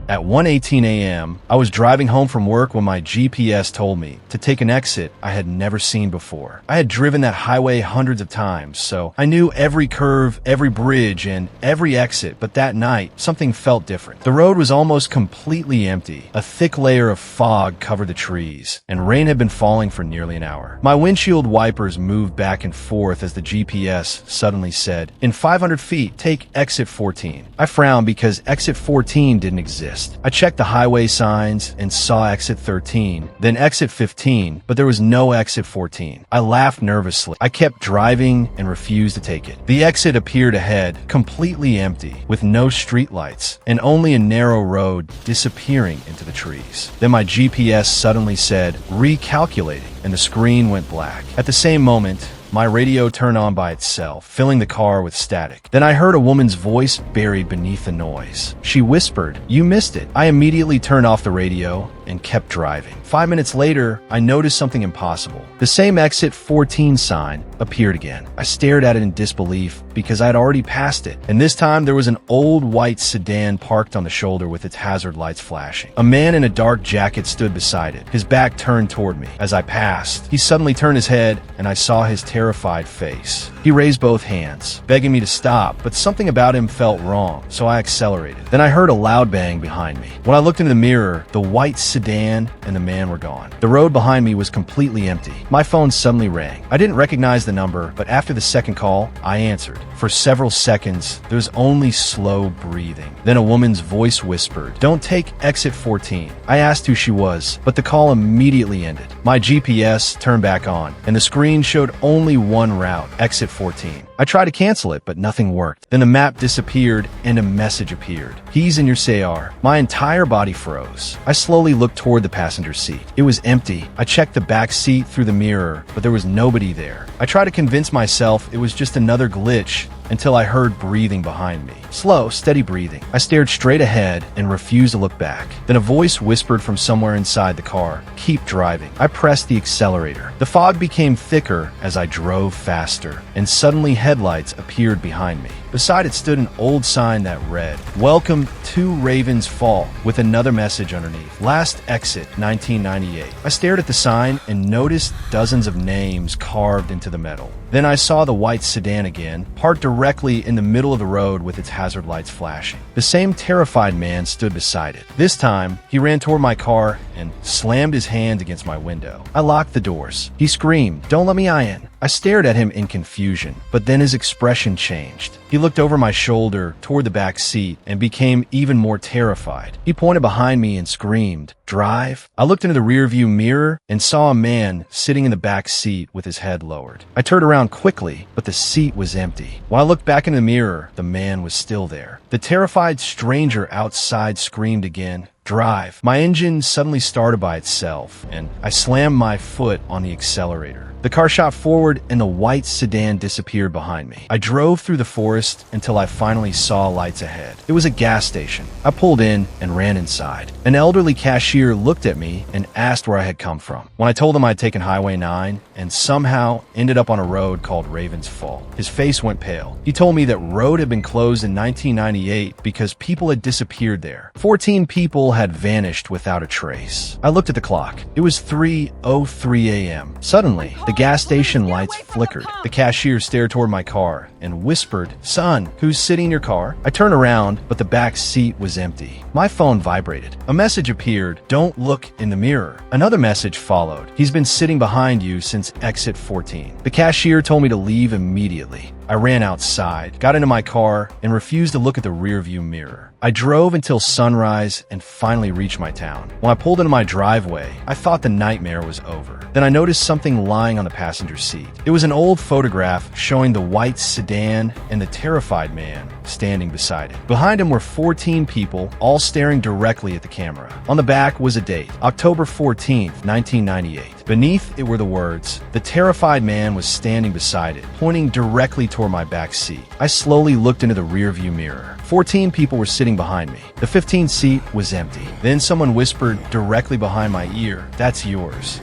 At 1:18 a.m., I was driving home from work when my GPS told me to take an exit I had never seen before. I had driven that highway hundreds of times, so I knew every curve, every bridge, and every exit, but that night, something felt different. The road was almost completely empty. A thick layer of fog covered the trees, and rain had been falling for nearly an hour. My windshield wipers moved back and forth as the GPS suddenly said, "In 500 feet, take exit 14. I frowned because exit 14 didn't exist. I checked the highway signs and saw exit 13, then exit 15, but there was no exit 14. I laughed nervously. I kept driving and refused to take it. The exit appeared ahead, completely empty, with no streetlights, and only a narrow road disappearing into the trees. Then my GPS suddenly said, "Recalculating," and the screen went black. At the same moment, my radio turned on by itself, filling the car with static. Then I heard a woman's voice buried beneath the noise. She whispered, "You missed it." I immediately turned off the radio and kept driving. 5 minutes later, I noticed something impossible. The same exit 14 sign appeared again. I stared at it in disbelief because I had already passed it, and this time there was an old white sedan parked on the shoulder with its hazard lights flashing. A man in a dark jacket stood beside it, his back turned toward me. As I passed, he suddenly turned his head, and I saw his terrified face. He raised both hands, begging me to stop, but something about him felt wrong, so I accelerated. Then I heard a loud bang behind me. When I looked into the mirror, the white sedan and the man were gone. The road behind me was completely empty. My phone suddenly rang. I didn't recognize the number, but after the second call, I answered. For several seconds, there was only slow breathing. Then a woman's voice whispered, "Don't take exit 14. I asked who she was, but the call immediately ended. My GPS turned back on, and the screen showed only one route, exit 14. I tried to cancel it, but nothing worked. Then the map disappeared and a message appeared. "He's in your CR." My entire body froze. I slowly looked toward the passenger seat. It was empty. I checked the back seat through the mirror, but there was nobody there. I tried to convince myself it was just another glitch until I heard breathing behind me. Slow, steady breathing. I stared straight ahead and refused to look back. Then a voice whispered from somewhere inside the car, "Keep driving." I pressed the accelerator. The fog became thicker as I drove faster, and suddenly headlights appeared behind me. Beside it stood an old sign that read, "Welcome to Raven's Fall," with another message underneath, "Last exit 1998. I stared at the sign and noticed dozens of names carved into the metal. Then I saw the white sedan again, parked directly in the middle of the road with its hazard lights flashing. The same terrified man stood beside it. This time, he ran toward my car and slammed his hand against my window. I locked the doors. He screamed, "Don't let me in." I stared at him in confusion, but then his expression changed. He looked over my shoulder toward the back seat and became even more terrified. He pointed behind me and screamed, "Drive?" I looked into the rearview mirror and saw a man sitting in the back seat with his head lowered. I turned around quickly, but the seat was empty. When I looked back in the mirror, the man was still there. The terrified stranger outside screamed again, "Drive." My engine suddenly started by itself, and I slammed my foot on the accelerator. The car shot forward and the white sedan disappeared behind me. I drove through the forest until I finally saw lights ahead. It was a gas station. I pulled in and ran inside. An elderly cashier looked at me and asked where I had come from. When I told him I had taken Highway 9 and somehow ended up on a road called Raven's Fall, his face went pale. He told me that road had been closed in 1998 because people had disappeared there. 14 people had vanished without a trace. I looked at the clock. It was 3:03 a.m. Suddenly, the gas station lights flickered. The cashier stared toward my car and whispered, "Son, who's sitting in your car?" I turned around, but the back seat was empty. My phone vibrated. A message appeared, "Don't look in the mirror." Another message followed, "He's been sitting behind you since exit 14. The cashier told me to leave immediately. I ran outside, got into my car, and refused to look at the rearview mirror. I drove until sunrise and finally reached my town. When I pulled into my driveway, I thought the nightmare was over. Then I noticed something lying on the passenger seat. It was an old photograph showing the white sedan and the terrified man standing beside it. Behind him were 14 people, all staring directly at the camera. On the back was a date, October 14th, 1998. Beneath it were the words, "The terrified man was standing beside it, pointing directly toward my back seat." I slowly looked into the rearview mirror. 14 people were sitting behind me. The 15th seat was empty. Then someone whispered directly behind my ear, "That's yours."